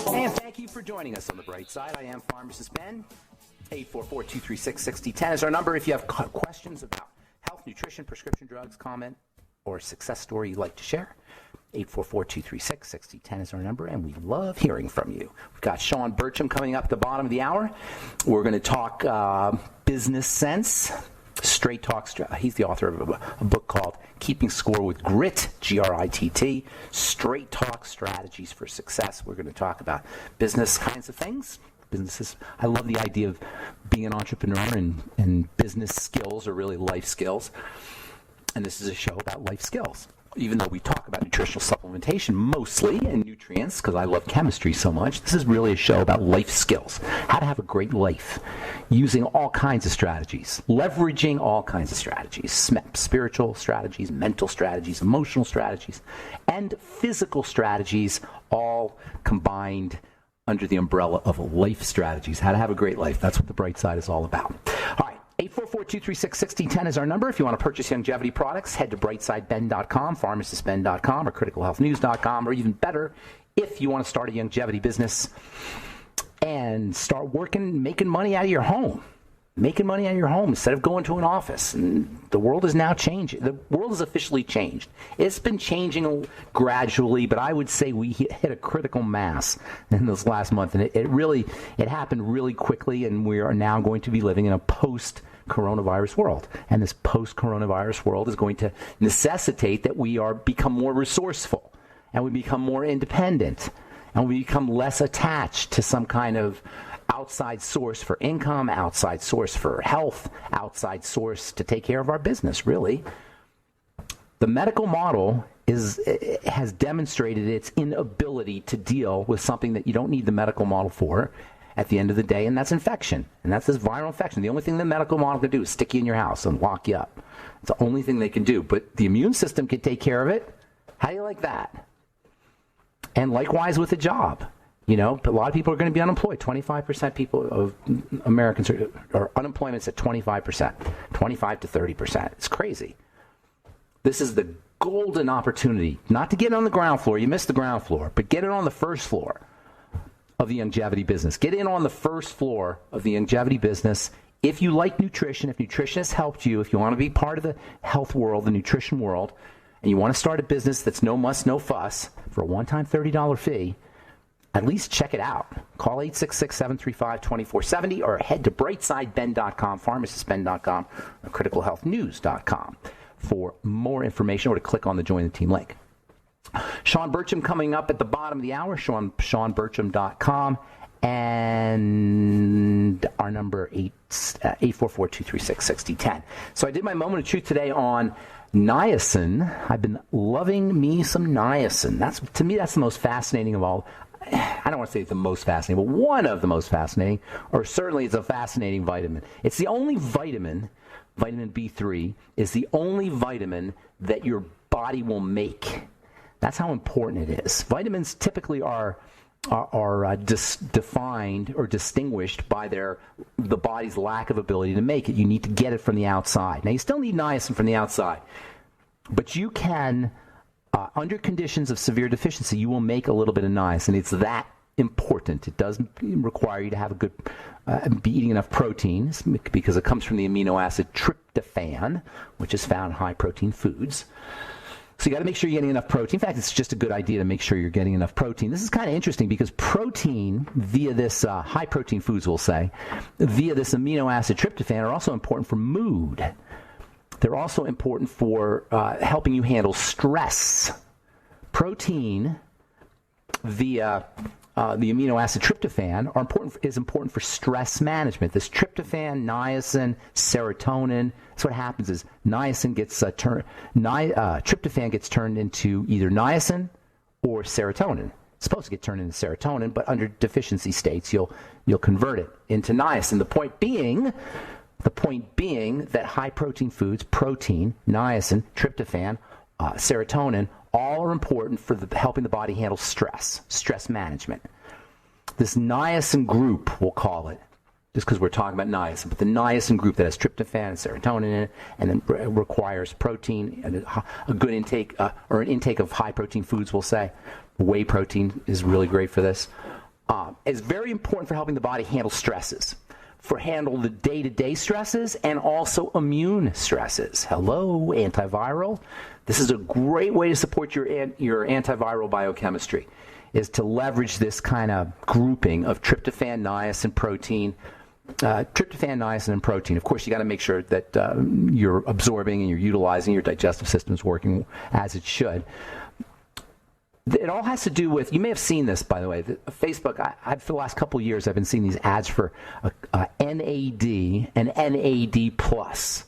And thank you for joining us on The Bright Side. I am Pharmacist Ben. 844-236-6010 is our number. If you have questions about health, nutrition, prescription drugs, comment, or success story you'd like to share, 844-236-6010 is our number, and we love hearing from you. We've got Sean Bertram coming up at the bottom of the hour. We're going to talk business sense, straight talk. He's the author of a book called Keeping Score with Grit, G-R-I-T-T, straight talk strategies for success. We're going to talk about business kinds of things. Businesses. I love the idea of being an entrepreneur, and business skills are really life skills. And this is a show about life skills. Even though we talk about nutritional supplementation mostly and nutrients, because I love chemistry so much, this is really a show about life skills. How to have a great life using all kinds of strategies, leveraging all kinds of strategies, spiritual strategies, mental strategies, emotional strategies, and physical strategies, all combined under the umbrella of life strategies. How to have a great life. That's what The Bright Side is all about. All right. 844-236-6010 is our number. If you want to purchase longevity products, head to brightsideben.com, pharmacistben.com, or criticalhealthnews.com, or even better, if you want to start a longevity business and start making money out of your home. Making money out of your home instead of going to an office. And the world is now changing. The world has officially changed. It's been changing gradually, but I would say we hit a critical mass in this last month. And it happened really quickly, and we are now going to be living in a post-coronavirus world. And this post-coronavirus world is going to necessitate that we become more resourceful, and we become more independent, and we become less attached to some kind of outside source for income, outside source for health, outside source to take care of our business, really. The medical model has demonstrated its inability to deal with something that you don't need the medical model for at the end of the day, and that's infection. And that's this viral infection. The only thing the medical model can do is stick you in your house and lock you up. It's the only thing they can do. But the immune system can take care of it. How do you like that? And likewise with a job. You know, a lot of people are going to be unemployed. 25% of Americans are unemployment's at 25%, 25 to 30%. It's crazy. This is the golden opportunity, not to get on the ground floor. You missed the ground floor, but get it on the first floor of the longevity business. Get in on the first floor of the longevity business. If you like nutrition, if nutrition has helped you, if you want to be part of the health world, the nutrition world, and you want to start a business that's no muss, no fuss for a one-time $30 fee, at least check it out. Call 866-735-2470 or head to brightsideben.com, pharmacistben.com, or criticalhealthnews.com for more information, or to click on the Join the Team link. Sean Bertram coming up at the bottom of the hour, SeanBertram.com, and our number 844-236-6010. So I did my moment of truth today on niacin. I've been loving me some niacin. To me, that's the most fascinating of all. I don't want to say it's the most fascinating, but one of the most fascinating, or certainly it's a fascinating vitamin. It's the only vitamin B3, is the only vitamin that your body will make. That's how important it is. Vitamins typically are defined or distinguished by the body's lack of ability to make it. You need to get it from the outside. Now, you still need niacin from the outside, but you can... under conditions of severe deficiency, you will make a little bit of niacin. It's that important. It doesn't require you to have be eating enough protein, because it comes from the amino acid tryptophan, which is found in high-protein foods. So you got to make sure you're getting enough protein. In fact, it's just a good idea to make sure you're getting enough protein. This is kind of interesting because protein, via this high-protein foods, we'll say, via this amino acid tryptophan, are also important for mood. They're also important for helping you handle stress. Protein via the amino acid tryptophan is important for stress management. This tryptophan, niacin, serotonin. So what happens is tryptophan gets turned into either niacin or serotonin. It's supposed to get turned into serotonin, but under deficiency states, you'll convert it into niacin. The point being that high-protein foods, protein, niacin, tryptophan, serotonin, all are important for helping the body handle stress management. This niacin group, we'll call it, just because we're talking about niacin, but the niacin group that has tryptophan and serotonin in it, and then requires protein and a good intake, or an intake of high-protein foods, we'll say. Whey protein is really great for this. is very important for helping the body handle stresses, for handle the day-to-day stresses and also immune stresses. Hello, antiviral. This is a great way to support your antiviral biochemistry, is to leverage this kind of grouping of tryptophan, niacin, protein. Tryptophan, niacin, and protein. Of course, you got to make sure that you're absorbing and you're utilizing, your digestive system is working as it should. It all has to do with, you may have seen this, by the way, Facebook, for the last couple of years, I've been seeing these ads for NAD and NAD+. NAD plus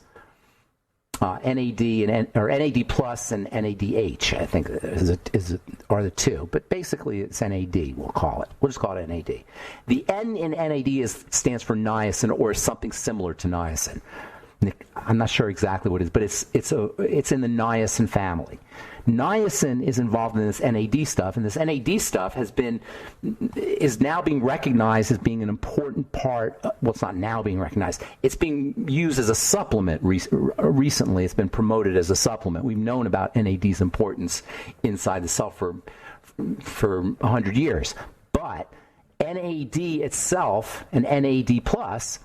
and NADH, I think are the two. But basically, it's NAD, we'll call it. We'll just call it NAD. The N in NAD stands for niacin or something similar to niacin. I'm not sure exactly what it is, but it's in the niacin family. Niacin is involved in this NAD stuff, and this NAD stuff is now being recognized as being an important part. Well, it's not now being recognized. It's being used as a supplement recently. It's been promoted as a supplement. We've known about NAD's importance inside the cell for 100 years. But NAD itself and NAD plus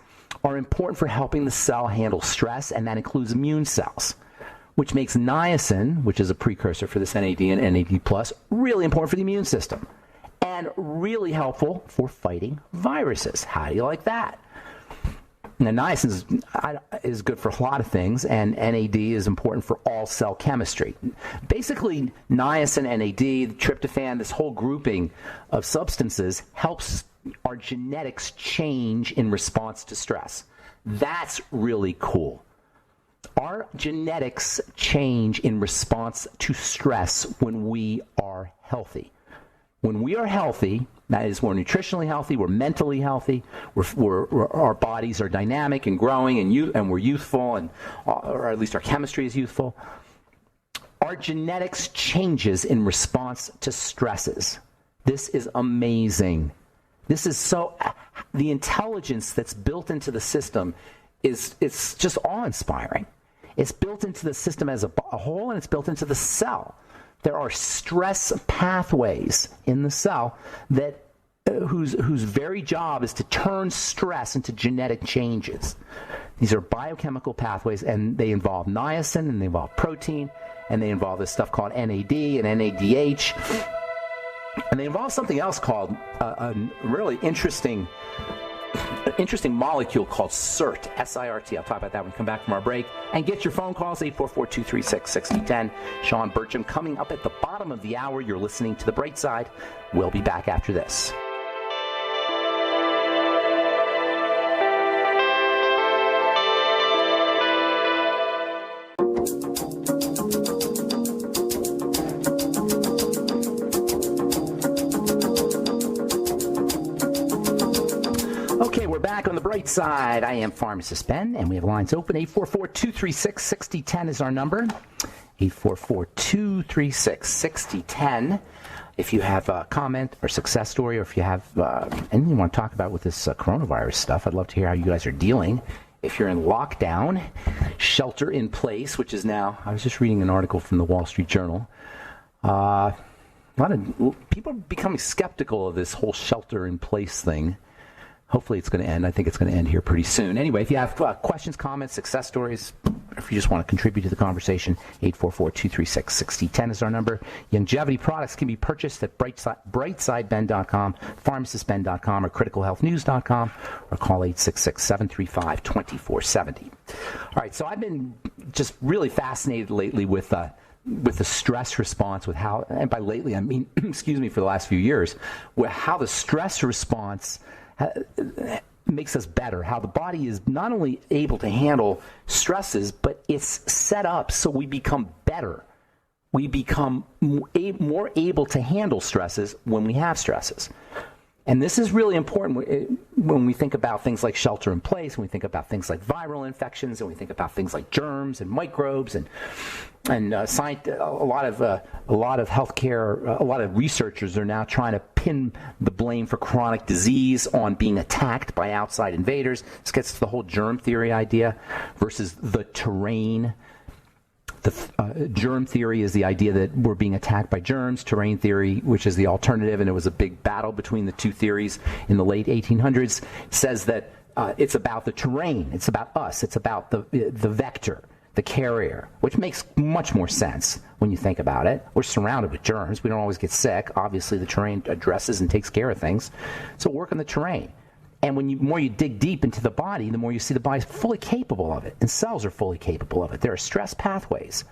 are important for helping the cell handle stress, and that includes immune cells, which makes niacin, which is a precursor for this NAD and NAD+, really important for the immune system and really helpful for fighting viruses. How do you like that? Now, niacin is good for a lot of things, and NAD is important for all cell chemistry. Basically, niacin, NAD, tryptophan, this whole grouping of substances helps our genetics change in response to stress. That's really cool. Our genetics change in response to stress when we are healthy. When we are healthy, that is, we're nutritionally healthy, we're mentally healthy, our bodies are dynamic and growing, and we're youthful, or at least our chemistry is youthful. Our genetics changes in response to stresses. This is amazing. This is the intelligence that's built into the system it's just awe-inspiring. It's built into the system as a whole, and it's built into the cell. There are stress pathways in the cell that whose very job is to turn stress into genetic changes. These are biochemical pathways, and they involve niacin, and they involve protein, and they involve this stuff called NAD and NADH, and they involve something else called a really interesting molecule called SIRT, S-I-R-T. I'll talk about that when we come back from our break. And get your phone calls, 844-236-6010. Sean Bertram coming up at the bottom of the hour. You're listening to The Bright Side. We'll be back after this. Back on The Bright Side, I am Pharmacist Ben, and we have lines open. 844-236-6010 is our number. 844-236-6010. If you have a comment or success story, or if you have anything you want to talk about with this coronavirus stuff, I'd love to hear how you guys are dealing. If you're in lockdown, shelter in place, which is now, I was just reading an article from the Wall Street Journal. A lot of people are becoming skeptical of this whole shelter in place thing. Hopefully it's going to end. I think it's going to end here pretty soon. Anyway, if you have questions, comments, success stories, if you just want to contribute to the conversation, 844-236-6010 is our number. Longevity products can be purchased at brightsideben.com, pharmacistben.com, or criticalhealthnews.com, or call 866-735-2470. All right, so I've been just really fascinated lately with the stress response, with how, and by lately I mean, excuse me, for the last few years, with how the stress response makes us better, how the body is not only able to handle stresses, but it's set up so we become better. We become more able to handle stresses when we have stresses. And this is really important when we think about things like shelter in place, when we think about things like viral infections, and we think about things like germs and microbes, and science. A lot of healthcare, a lot of researchers are now trying to pin the blame for chronic disease on being attacked by outside invaders. This gets to the whole germ theory idea versus the terrain. Germ theory is the idea that we're being attacked by germs. Terrain theory, which is the alternative, and it was a big battle between the two theories in the late 1800s, says that it's about the terrain, it's about us, it's about the vector, the carrier, which makes much more sense when you think about it. We're surrounded with germs. We don't always get sick. Obviously, the terrain addresses and takes care of things. So work on the terrain. And the more you dig deep into the body, the more you see the body's fully capable of it, and cells are fully capable of it. There are stress pathways.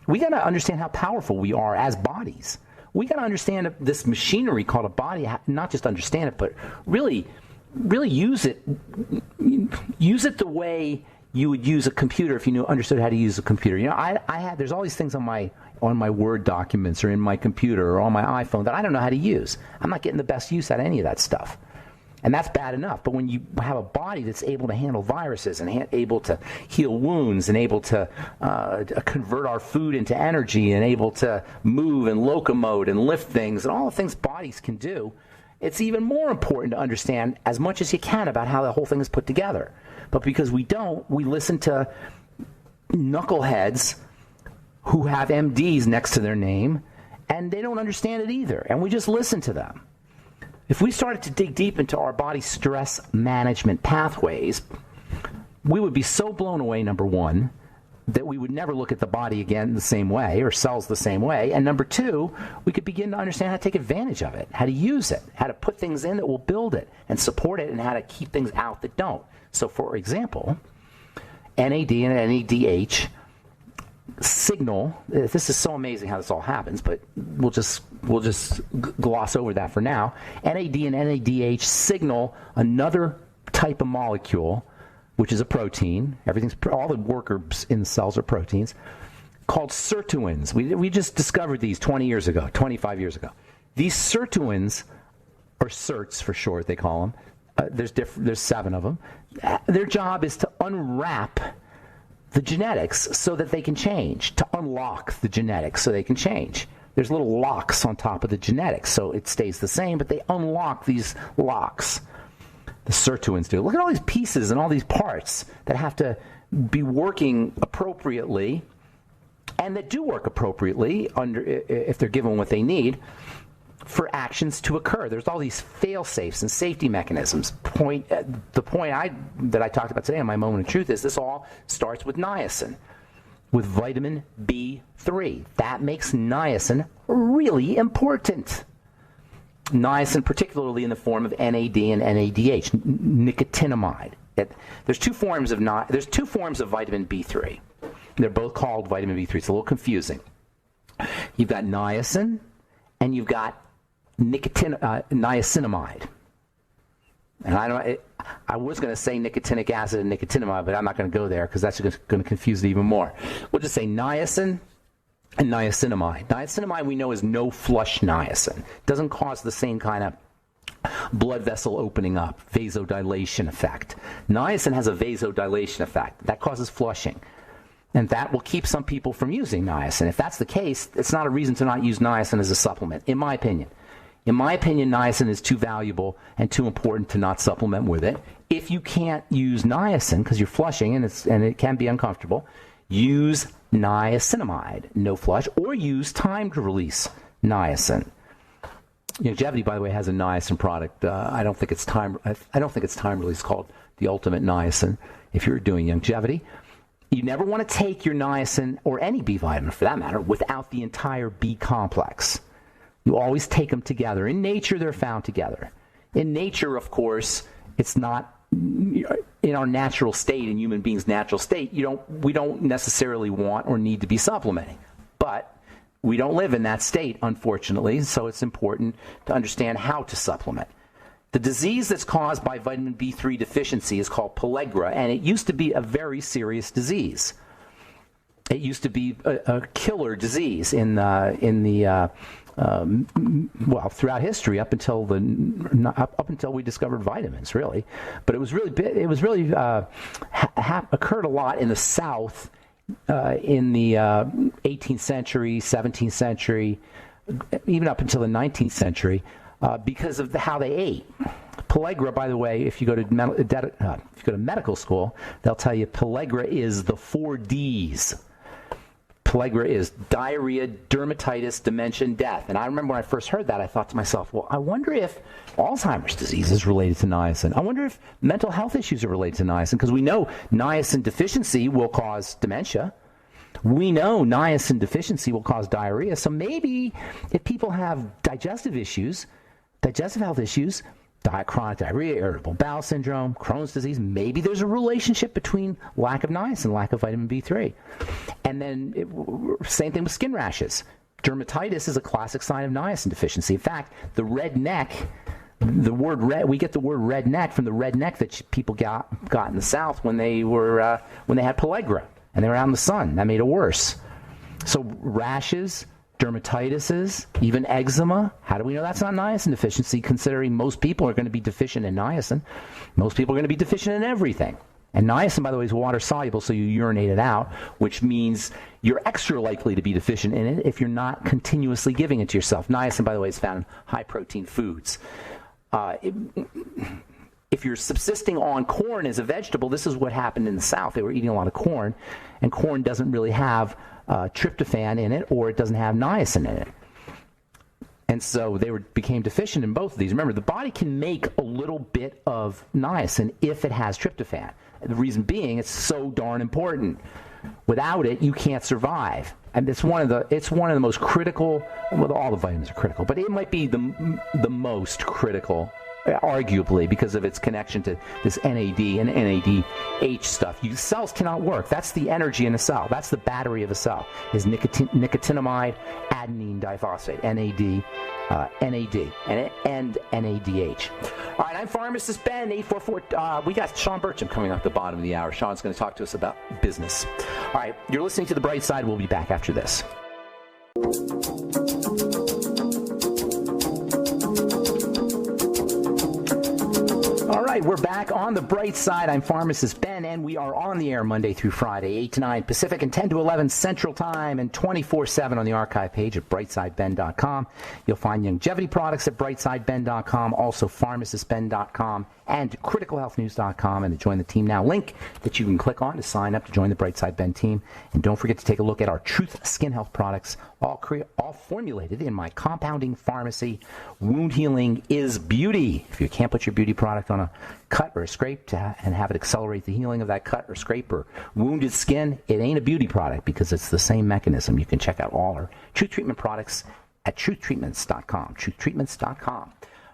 We got to understand how powerful we are as bodies. We got to understand this machinery called a body, not just understand it, but really use it. Use it the way you would use a computer if you understood how to use a computer. There's all these things on my Word documents or in my computer or on my iPhone that I don't know how to use. I'm not getting the best use out of any of that stuff. And that's bad enough. But when you have a body that's able to handle viruses and able to heal wounds and able to convert our food into energy and able to move and locomote and lift things and all the things bodies can do, it's even more important to understand as much as you can about how the whole thing is put together. But because we don't, we listen to knuckleheads who have MDs next to their name, and they don't understand it either. And we just listen to them. If we started to dig deep into our body's stress management pathways, we would be so blown away, number one, that we would never look at the body again the same way or cells the same way. And number two, we could begin to understand how to take advantage of it, how to use it, how to put things in that will build it and support it, and how to keep things out that don't. So, for example, NAD and NADH signal, this is so amazing how this all happens, but we'll just gloss over that for now. NAD and NADH signal another type of molecule, which is a protein. All the workers in the cells are proteins, called sirtuins. We just discovered these 20 years ago, 25 years ago. These sirtuins, or sirts for short, they call them. There's 7 of them. Their job is to unwrap the genetics so that they can change, to unlock the genetics so they can change. There's little locks on top of the genetics, so it stays the same, but they unlock these locks. The sirtuins do. Look at all these pieces and all these parts that have to be working appropriately, and that do work appropriately if they're given what they need for actions to occur. There's all these fail-safes and safety mechanisms. The point that I talked about today in my moment of truth is this all starts with niacin, with vitamin B3. That makes niacin really important. Niacin, particularly in the form of NAD and NADH, nicotinamide. There's two forms of vitamin B3. They're both called vitamin B3. It's a little confusing. You've got niacin, and you've got niacinamide. And I was going to say nicotinic acid and nicotinamide, but I'm not going to go there because that's going to confuse it even more. We'll just say niacin and niacinamide. Niacinamide we know is no flush niacin. It doesn't cause the same kind of blood vessel opening up, vasodilation effect. Niacin has a vasodilation effect. That causes flushing. And that will keep some people from using niacin. If that's the case, it's not a reason to not use niacin as a supplement, in my opinion. In my opinion, niacin is too valuable and too important to not supplement with it. If you can't use niacin because you're flushing and it can be uncomfortable, use niacinamide, no flush, or use timed-release niacin. Longevity, by the way, has a niacin product. I don't think it's time release. Called the Ultimate Niacin. If you're doing longevity, you never want to take your niacin or any B vitamin, for that matter, without the entire B complex. You always take them together. In nature, they're found together. In nature, of course, it's not in our natural state, in human beings' natural state. We don't necessarily want or need to be supplementing, but we don't live in that state, unfortunately, so it's important to understand how to supplement. The disease that's caused by vitamin B3 deficiency is called pellagra, and it used to be a very serious disease. It used to be a killer disease throughout history, up until we discovered vitamins, really. But it was really occurred a lot in the South in the 18th century, 17th century, even up until the 19th century, because of how they ate. Pellagra, by the way, if you go to medical school, they'll tell you pellagra is the 4 Ds. pellagra is diarrhea, dermatitis, dementia, and death. And I remember when I first heard that, I thought to myself, well, I wonder if Alzheimer's disease is related to niacin. I wonder if mental health issues are related to niacin, because we know niacin deficiency will cause dementia. We know niacin deficiency will cause diarrhea. So maybe if people have digestive health issues, chronic diarrhea, irritable bowel syndrome, Crohn's disease, maybe there's a relationship between lack of niacin, lack of vitamin B3. And then same thing with skin rashes. Dermatitis is a classic sign of niacin deficiency. In fact, the red neck, we get the word red neck from the red neck that people got in the South when they had pellagra and they were out in the sun. That made it worse. So rashes, dermatitises, even eczema. How do we know that's not niacin deficiency, considering most people are going to be deficient in niacin? Most people are going to be deficient in everything. And niacin, by the way, is water soluble, so you urinate it out, which means you're extra likely to be deficient in it if you're not continuously giving it to yourself. Niacin, by the way, is found in high-protein foods. If you're subsisting on corn as a vegetable, this is what happened in the South. They were eating a lot of corn, and corn doesn't really have tryptophan in it, or it doesn't have niacin in it. And so they became deficient in both of these. Remember, the body can make a little bit of niacin if it has tryptophan. The reason being, it's so darn important. Without it, you can't survive. And it's one of the most critical. Well, all the vitamins are critical, but it might be the most critical, arguably, because of its connection to this NAD and NADH stuff. Cells cannot work. That's the energy in a cell. That's the battery of a cell, is nicotinamide adenine diphosphate, NAD, and NADH. All right, I'm Pharmacist Ben, 844. We got Sean Bertram coming up at the bottom of the hour. Sean's going to talk to us about business. All right, you're listening to The Bright Side. We'll be back after this. All right, we're back on The Bright Side. I'm Pharmacist Ben, and we are on the air Monday through Friday, 8 to 9 Pacific and 10 to 11 Central Time, and 24/7 on the archive page at brightsideben.com. You'll find longevity products at brightsideben.com, also pharmacistben.com, and criticalhealthnews.com. And to join the team now, link that you can click on to sign up to join the Brightside Ben team. And don't forget to take a look at our Truth Skin Health products, all formulated in my compounding pharmacy. Wound healing is beauty. If you can't put your beauty product on a cut or a scrape and have it accelerate the healing of that cut or scrape or wounded skin, it ain't a beauty product, because it's the same mechanism. You can check out all our Truth Treatment products at truthtreatments.com, truthtreatments.com.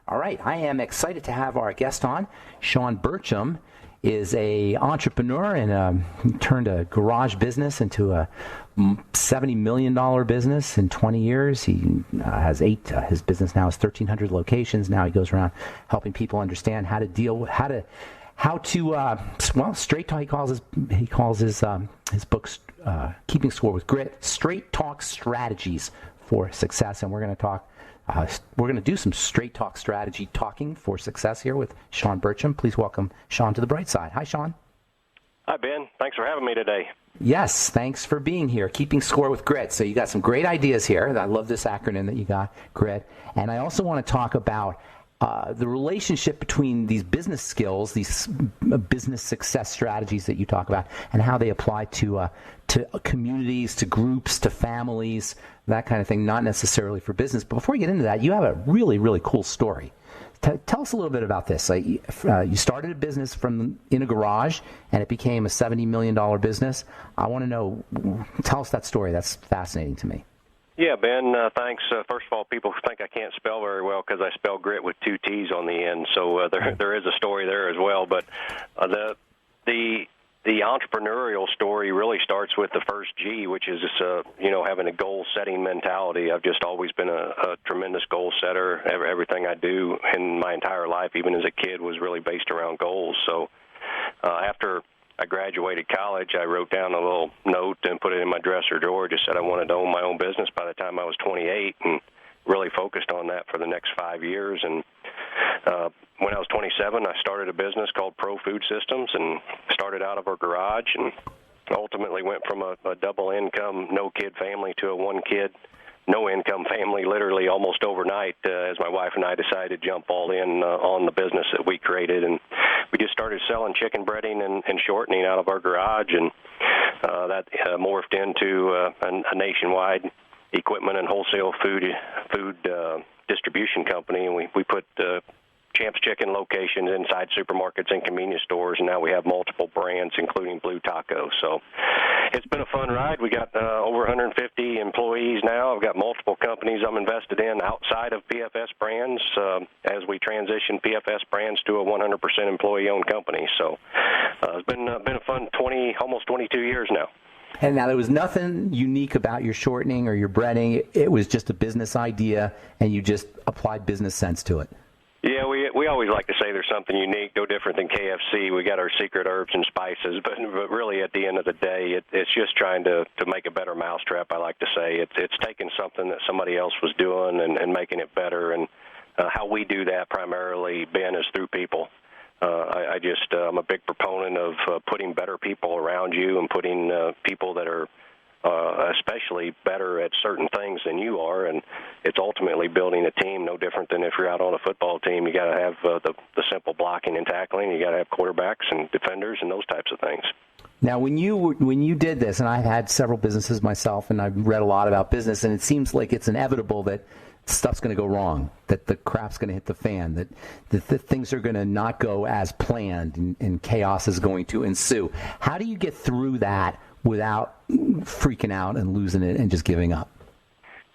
All right, I am excited to have our guest on. Sean Bertram is a entrepreneur and turned a garage business into a $70 million business in 20 years. He has his business now has 1,300 locations. Now he goes around helping people understand how to deal, straight talk. He calls his books Keeping Score with Grit, Straight Talk Strategies for Success. And we're going to talk. We're going to do some straight talk strategy talking for success here with Sean Bertram. Please welcome Sean to The Bright Side. Hi, Sean. Hi, Ben. Thanks for having me today. Yes, thanks for being here. Keeping Score with Grit. So you got some great ideas here. I love this acronym that you got, Grit. And I also want to talk about the relationship between these business skills, these business success strategies that you talk about, and how they apply to communities, to groups, to families, that kind of thing, not necessarily for business. But before we get into that, you have a really, really cool story. Tell us a little bit about this. You started a business in a garage, and it became a $70 million business. I want to know, tell us that story. That's fascinating to me. Yeah, Ben, thanks. First of all, people think I can't spell very well because I spell grit with 2 T's on the end, so there is a story there as well. But the entrepreneurial story really starts with the first G, which is having a goal-setting mentality. I've just always been a tremendous goal setter. Everything I do in my entire life, even as a kid, was really based around goals. So after I graduated college, I wrote down a little note and put it in my dresser drawer, just said I wanted to own my own business by the time I was 28, and really focused on that for the next 5 years. And when I was 27, I started a business called Pro Food Systems, and started out of our garage, and ultimately went from a double-income, no-kid family to a one-kid, no-income family literally almost overnight, as my wife and I decided to jump all in on the business that we created. And we just started selling chicken breading and shortening out of our garage, and that morphed into a nationwide equipment and wholesale food distribution company, and we put Champ's Chicken locations inside supermarkets and convenience stores, and now we have multiple brands, including Blue Taco. So it's been a fun ride. We got over 150 employees now. I've got multiple companies I'm invested in outside of PFS brands as we transition PFS brands to a 100% employee-owned company. So it's been a fun almost 22 years now. And now there was nothing unique about your shortening or your breading. It was just a business idea, and you just applied business sense to it. Yeah, we always like to say there's something unique, no different than KFC. We got our secret herbs and spices, but really at the end of the day, it's just trying to make a better mousetrap, I like to say. It's taking something that somebody else was doing and making it better, and how we do that primarily, Ben, is through people. I'm a big proponent of putting better people around you and putting people that are especially better at certain things than you are, and it's ultimately building a team, no different than if you're out on a football team. You got to have the simple blocking and tackling. You got to have quarterbacks and defenders and those types of things. Now, when you did this, and I've had several businesses myself, and I've read a lot about business, and it seems like it's inevitable that stuff's going to go wrong, that the crap's going to hit the fan, that things are going to not go as planned, and chaos is going to ensue. How do you get through that without freaking out and losing it and just giving up?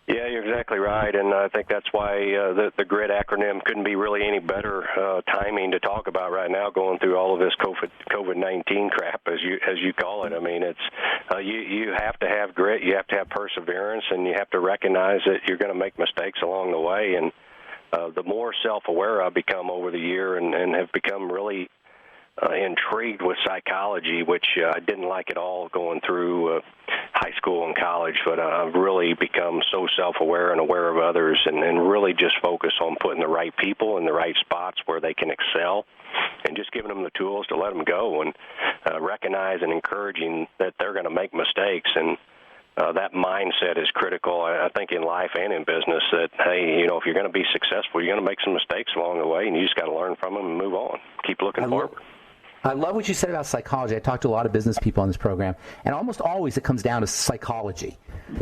Yeah, you're exactly right, and I think that's why the GRIT acronym couldn't be really any better timing to talk about right now, going through all of this COVID-19 crap, as you call it. I mean, it's you have to have grit, you have to have perseverance, and you have to recognize that you're going to make mistakes along the way. And the more self-aware I've become over the year, and have become really intrigued with psychology, which I didn't like at all going through high school and college, but I've really become so self-aware and aware of others, and really just focus on putting the right people in the right spots where they can excel, and just giving them the tools to let them go, and recognize and encouraging that they're going to make mistakes. And that mindset is critical, I think, in life and in business, that, hey, if you're going to be successful, you're going to make some mistakes along the way, and you just got to learn from them and move on. Keep looking forward. I love what you said about psychology. I talked to a lot of business people on this program, and almost always it comes down to psychology.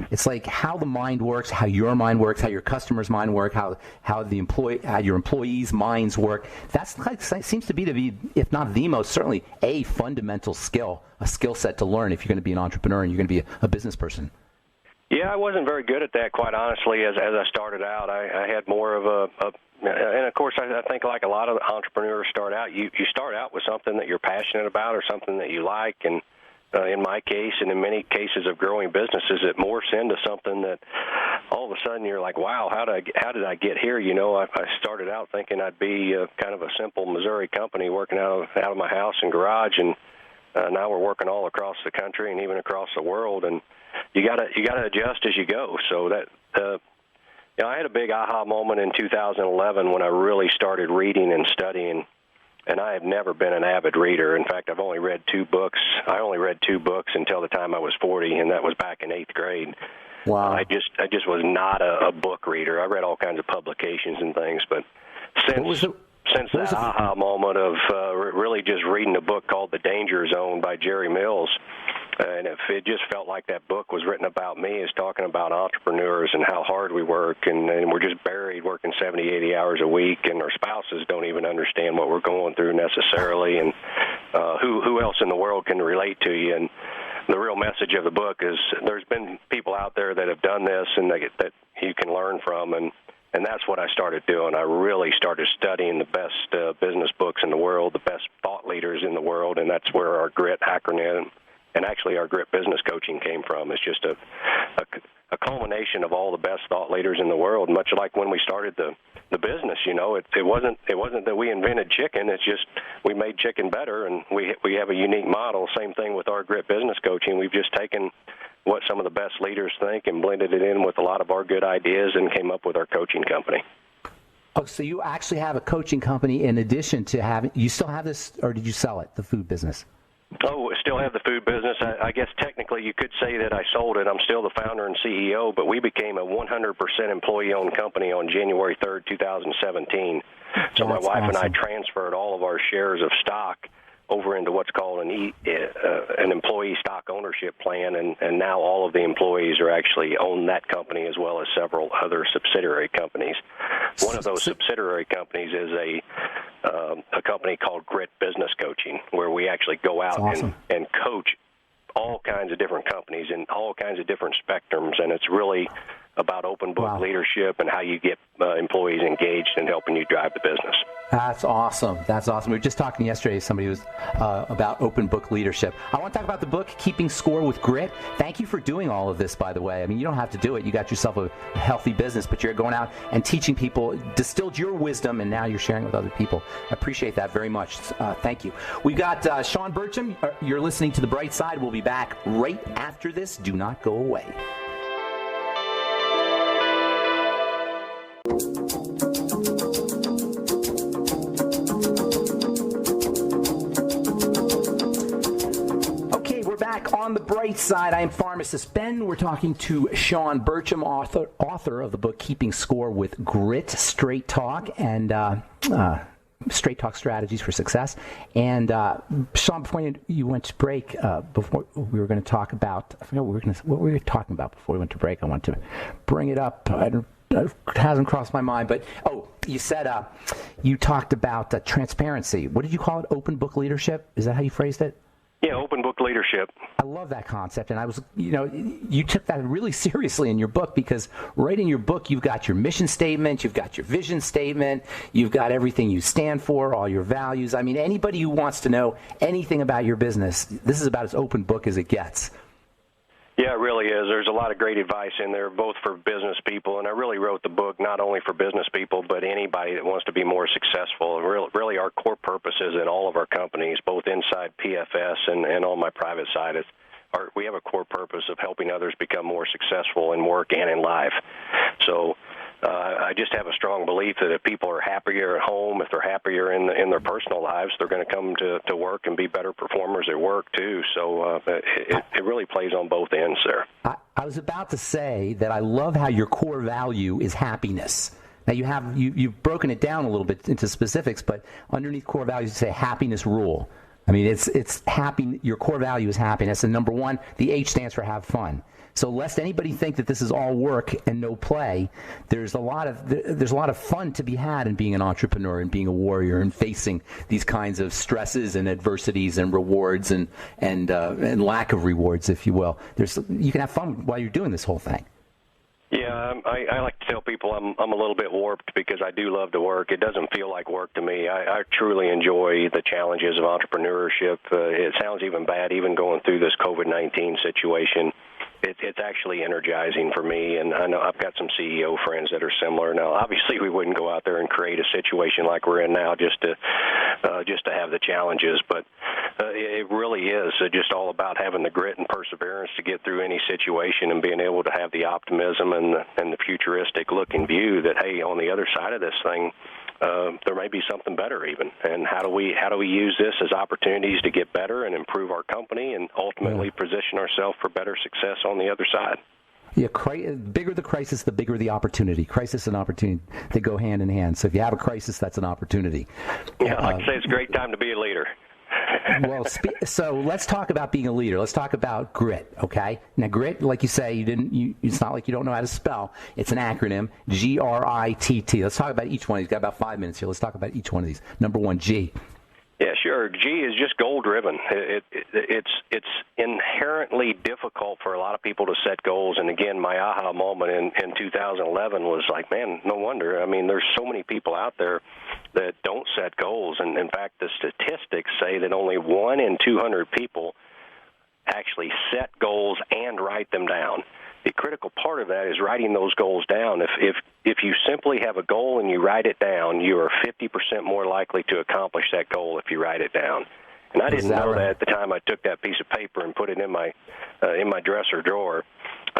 It's like how the mind works, how your mind works, how your customer's mind work, how your employees' minds work. That's seems to be, if not the most, certainly a fundamental skill, a skill set to learn if you're going to be an entrepreneur and you're going to be a business person. Yeah, I wasn't very good at that, quite honestly. As I started out, I had more of and of course, I think like a lot of entrepreneurs start out, you start out with something that you're passionate about or something that you like, and in my case and in many cases of growing businesses, it morphs into something that all of a sudden you're like, wow, how did I get here? I started out thinking I'd be kind of a simple Missouri company working out of my house and garage, and now we're working all across the country and even across the world, and you gotta adjust as you go. So that I had a big aha moment in 2011 when I really started reading and studying, and I have never been an avid reader. In fact, I've only read 2 books. I only read 2 books until the time I was 40, and that was back in 8th grade. Wow. I just was not a book reader. I read all kinds of publications and things, but since that aha moment of really just reading a book called The Danger Zone by Jerry Mills, and it just felt like that book was written about me, is talking about entrepreneurs and how hard we work, and we're just buried working 70, 80 hours a week, and our spouses don't even understand what we're going through necessarily, and who else in the world can relate to you? And the real message of the book is there's been people out there that have done this and that you can learn from, and that's what I started doing. I really started studying the best business books in the world, the best thought leaders in the world, and that's where our GRIT acronym and actually our GRIT business coaching came from. It's just a culmination of all the best thought leaders in the world, much like when we started the business. It wasn't that we invented chicken. It's just we made chicken better, and we have a unique model. Same thing with our GRIT business coaching. We've just taken what some of the best leaders think and blended it in with a lot of our good ideas and came up with our coaching company. Oh, so you actually have a coaching company in addition to having, you still have this, or did you sell it, the food business? Oh, I still have the food business. I guess technically you could say that I sold it. I'm still the founder and CEO, but we became a 100% employee-owned company on January 3rd, 2017. So my wife and I transferred all of our shares of stock over into what's called an employee stock ownership plan, and now all of the employees are actually own that company as well as several other subsidiary companies. One of those subsidiary companies is a company called Grit Business Coaching, where we actually go out and coach all kinds of different companies in all kinds of different spectrums, and it's really about open book leadership and how you get employees engaged in helping you drive the business. That's awesome. That's awesome. We were just talking yesterday to somebody who was about open book leadership. I want to talk about the book, Keeping Score with Grit. Thank you for doing all of this, by the way. I mean, you don't have to do it. You got yourself a healthy business, but you're going out and teaching people, distilled your wisdom, and now you're sharing it with other people. I appreciate that very much. Thank you. We've got Sean Bertram. You're listening to The Bright Side. We'll be back right after this. Do not go away. Okay, we're back on The Bright Side. I am Pharmacist Ben. We're talking to Sean Bertram, author of the book Keeping Score with Grit, Straight Talk, and Straight Talk Strategies for Success. And Sean, before you went to break, before we were going to talk about, I forgot what we were talking about before we went to break. I want to bring it up. It hasn't crossed my mind, but you said you talked about transparency. What did you call it? Open book leadership? Is that how you phrased it? Yeah, open book leadership. I love that concept, and I was, you took that really seriously in your book, because right in your book you've got your mission statement, you've got your vision statement, you've got everything you stand for, all your values. I mean, anybody who wants to know anything about your business, this is about as open book as it gets. Yeah, it really is. There's a lot of great advice in there, both for business people, and I really wrote the book not only for business people, but anybody that wants to be more successful. Really, our core purposes in all of our companies, both inside PFS and on my private side, we have a core purpose of helping others become more successful in work and in life. So I just have a strong belief that if people are happier at home, if they're happier in their personal lives, they're going to come to work and be better performers at work too. So it really plays on both ends there. I was about to say that I love how your core value is happiness. Now you've broken it down a little bit into specifics, but underneath core values you say happiness rule. I mean, it's happy. Your core value is happiness, and number one, the H stands for have fun. So lest anybody think that this is all work and no play, there's a lot of fun to be had in being an entrepreneur and being a warrior and facing these kinds of stresses and adversities and rewards and lack of rewards, if you will. You can have fun while you're doing this whole thing. Yeah, I like to tell people I'm a little bit warped because I do love to work. It doesn't feel like work to me. I truly enjoy the challenges of entrepreneurship. It sounds even bad, even going through this COVID-19 situation. It's actually energizing for me, and I know I've got some CEO friends that are similar. Now, obviously, we wouldn't go out there and create a situation like we're in now just to have the challenges, but it really is just all about having the grit and perseverance to get through any situation and being able to have the optimism and the futuristic look and view that, hey, on the other side of this thing, there may be something better even. And how do we use this as opportunities to get better and improve our company and ultimately position ourselves for better success on the other side? Yeah, bigger the crisis, the bigger the opportunity. Crisis and opportunity, they go hand in hand. So if you have a crisis, that's an opportunity. Yeah, I like to say it's a great time to be a leader. Well, so let's talk about being a leader. Let's talk about grit, okay? Now, grit, like you say, it's not like you don't know how to spell. It's an acronym, G-R-I-T-T. Let's talk about each one. You've got about 5 minutes here. Let's talk about each one of these. Number one, G. Yeah, sure. G is just goal-driven. It's inherently difficult for a lot of people to set goals. And again, my aha moment in 2011 was like, man, no wonder. I mean, there's so many people out there that don't set goals. And in fact, the statistics say that only 1 in 200 people actually set goals and write them down. The critical part of that is writing those goals down. If you simply have a goal and you write it down, you are 50% more likely to accomplish that goal if you write it down. And I didn't know that at the time I took that piece of paper and put it in my dresser drawer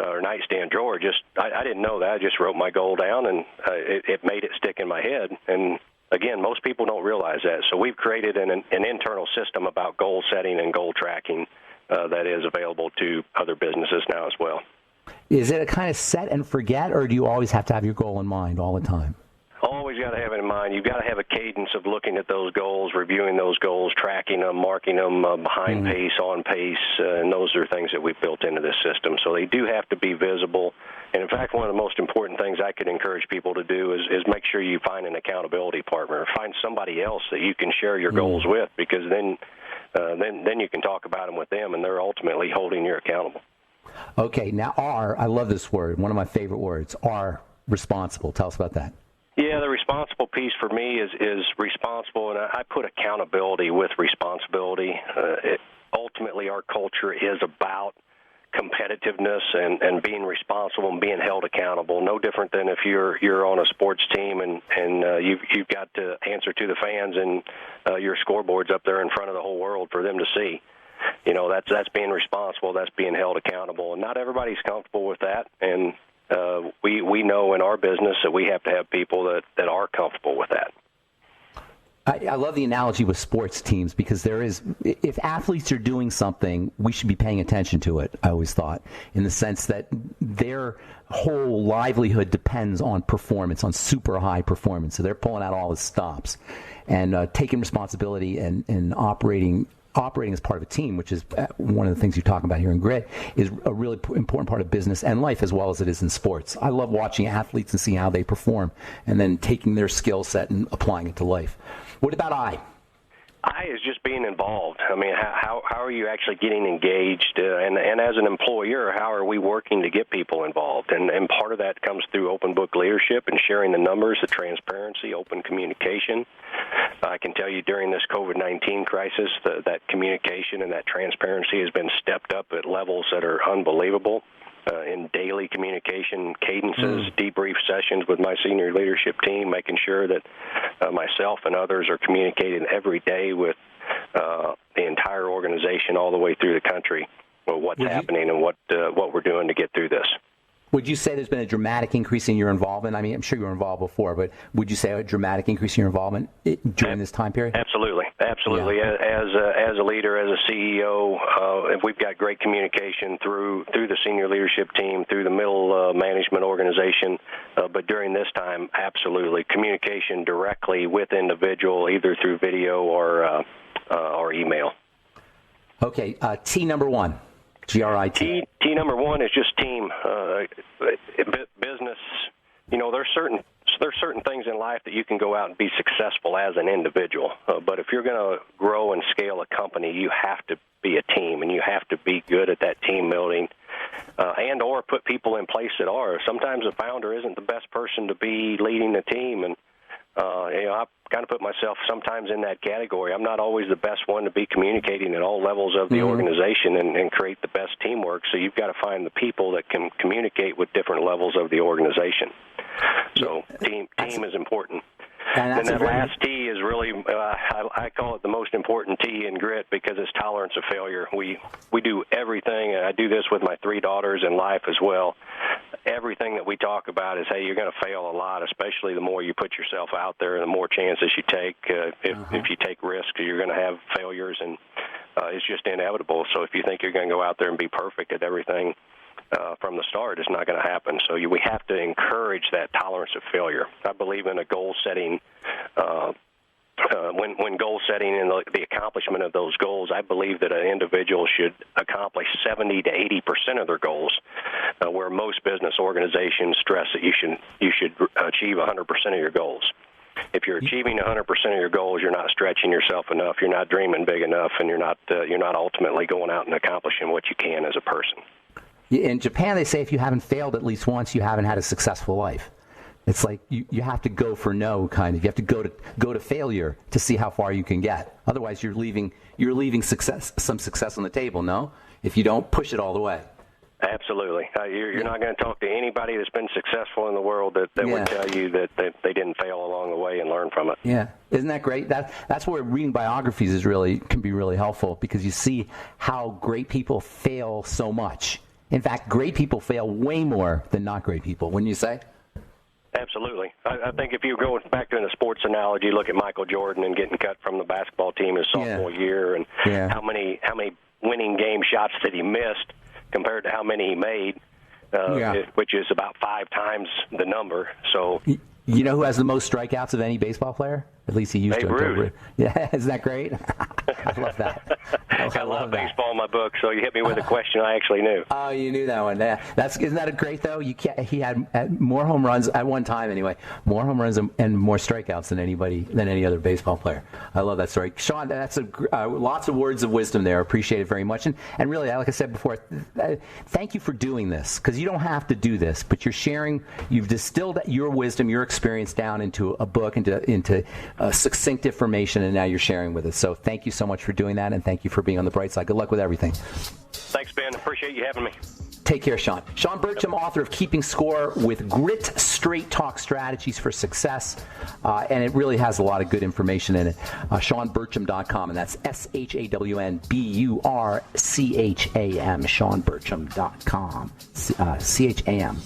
or nightstand drawer. I didn't know that. I just wrote my goal down, and it made it stick in my head. And again, most people don't realize that. So we've created an internal system about goal setting and goal tracking that is available to other businesses now as well. Is it a kind of set and forget, or do you always have to have your goal in mind all the time? Always got to have it in mind. You've got to have a cadence of looking at those goals, reviewing those goals, tracking them, marking them behind pace, on pace, and those are things that we've built into this system. So they do have to be visible. And, in fact, one of the most important things I could encourage people to do is make sure you find an accountability partner. Find somebody else that you can share your goals with, because then you can talk about them with them, and they're ultimately holding you accountable. Okay, now R, I love this word, one of my favorite words, R, responsible. Tell us about that. Yeah, the responsible piece for me is responsible, and I put accountability with responsibility. Ultimately, our culture is about competitiveness and being responsible and being held accountable. No different than if you're on a sports team and you've got to answer to the fans and your scoreboard's up there in front of the whole world for them to see. You know, that's being responsible. That's being held accountable, and not everybody's comfortable with that. And we know in our business that we have to have people that are comfortable with that. I love the analogy with sports teams, because if athletes are doing something, we should be paying attention to it, I always thought, in the sense that their whole livelihood depends on performance, on super high performance. So they're pulling out all the stops and taking responsibility and operating as part of a team, which is one of the things you talk about here in Grit, is a really important part of business and life, as well as it is in sports. I love watching athletes and seeing how they perform and then taking their skill set and applying it to life. What about I? I is just being involved. I mean, how are you actually getting engaged? And as an employer, how are we working to get people involved? And part of that comes through open book leadership and sharing the numbers, the transparency, open communication. I can tell you during this COVID-19 crisis, that communication and that transparency has been stepped up at levels that are unbelievable. In daily communication cadences, debrief sessions with my senior leadership team, making sure that myself and others are communicating every day with the entire organization all the way through the country, what's happening and what we're doing to get through this. Would you say there's been a dramatic increase in your involvement? I mean, I'm sure you were involved before, but would you say a dramatic increase in your involvement during this time period? Absolutely. Yeah. As a leader, as a CEO, we've got great communication through the senior leadership team, through the middle management organization. But during this time, absolutely, communication directly with individual, either through video or email. Okay, T number one. GRIT. T number one is just team. Business, you know, there's certain things in life that you can go out and be successful as an individual. But if you're going to grow and scale a company, you have to be a team, and you have to be good at that team building and or put people in place that are. Sometimes a founder isn't the best person to be leading the team, and I kind of put myself sometimes in that category. I'm not always the best one to be communicating at all levels of the organization and create the best teamwork. So you've got to find the people that can communicate with different levels of the organization. So team is important. And that last T is really, I call it the most important T in Grit, because it's tolerance of failure. We do everything, and I do this with my 3 daughters in life as well. Everything that we talk about is, hey, you're going to fail a lot, especially the more you put yourself out there, the more chances you take. If you take risks, you're going to have failures, and it's just inevitable. So if you think you're going to go out there and be perfect at everything from the start, it's not going to happen. So we have to encourage that tolerance of failure. I believe in a goal setting. When goal setting and the accomplishment of those goals, I believe that an individual should accomplish 70 to 80% of their goals, where most business organizations stress that you should achieve 100% of your goals. If you're achieving 100% of your goals, you're not stretching yourself enough, you're not dreaming big enough, and you're not ultimately going out and accomplishing what you can as a person. In Japan, they say if you haven't failed at least once, you haven't had a successful life. It's like you have to go for no, kind of. You have to go to failure to see how far you can get. Otherwise, you're leaving some success on the table. No, if you don't push it all the way. Absolutely. You're not going to talk to anybody that's been successful in the world that would tell you that they didn't fail along the way and learn from it. Yeah, isn't that great? That's where reading biographies can be really helpful, because you see how great people fail so much. In fact, great people fail way more than not great people, wouldn't you say? Absolutely. I think if you go back to the sports analogy, look at Michael Jordan and getting cut from the basketball team his sophomore year, and how many winning game shots that he missed compared to how many he made, which is about 5 times the number. So You know who has the most strikeouts of any baseball player? At least he used to. Ruth. Yeah, isn't that great? I love that. I love baseball in my book, so you hit me with a question I actually knew. Oh, you knew that one. Yeah. Isn't that great, though? He had more home runs at one time, anyway. More home runs and more strikeouts than any other baseball player. I love that story, Sean. That's lots of words of wisdom there. Appreciate it very much. And really, like I said before, thank you for doing this, because you don't have to do this, but you're sharing. You've distilled your wisdom, your experience down into a book, into succinct information, and now you're sharing with us. So thank you so much for doing that, and thank you for being on the bright side. Good luck with everything. Thanks, Ben. Appreciate you having me. Take care, Sean. Sean Bertram, author of Keeping Score with Grit, Straight Talk Strategies for Success. And it really has a lot of good information in it. SeanBertram.com, and that's ShawnBurcham, SeanBertram.com, CHAM.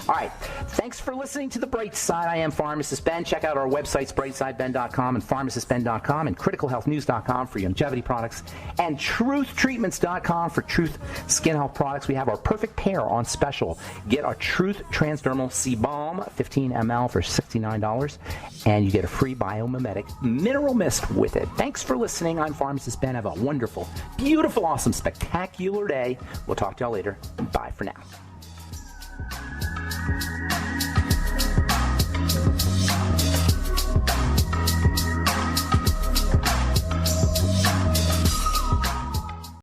All right. Thanks for listening to The Bright Side. I am Pharmacist Ben. Check out our websites, brightsideben.com and pharmacistben.com, and criticalhealthnews.com for longevity products, and truthtreatments.com for truth skin health products. We have our perfect pair on special. Get our Truth Transdermal Sea-Balm, 15 ml for $69, and you get a free biomimetic mineral mist with it. Thanks for listening. I'm Pharmacist Ben. Have a wonderful, beautiful, awesome, spectacular day. We'll talk to y'all later. Bye for now.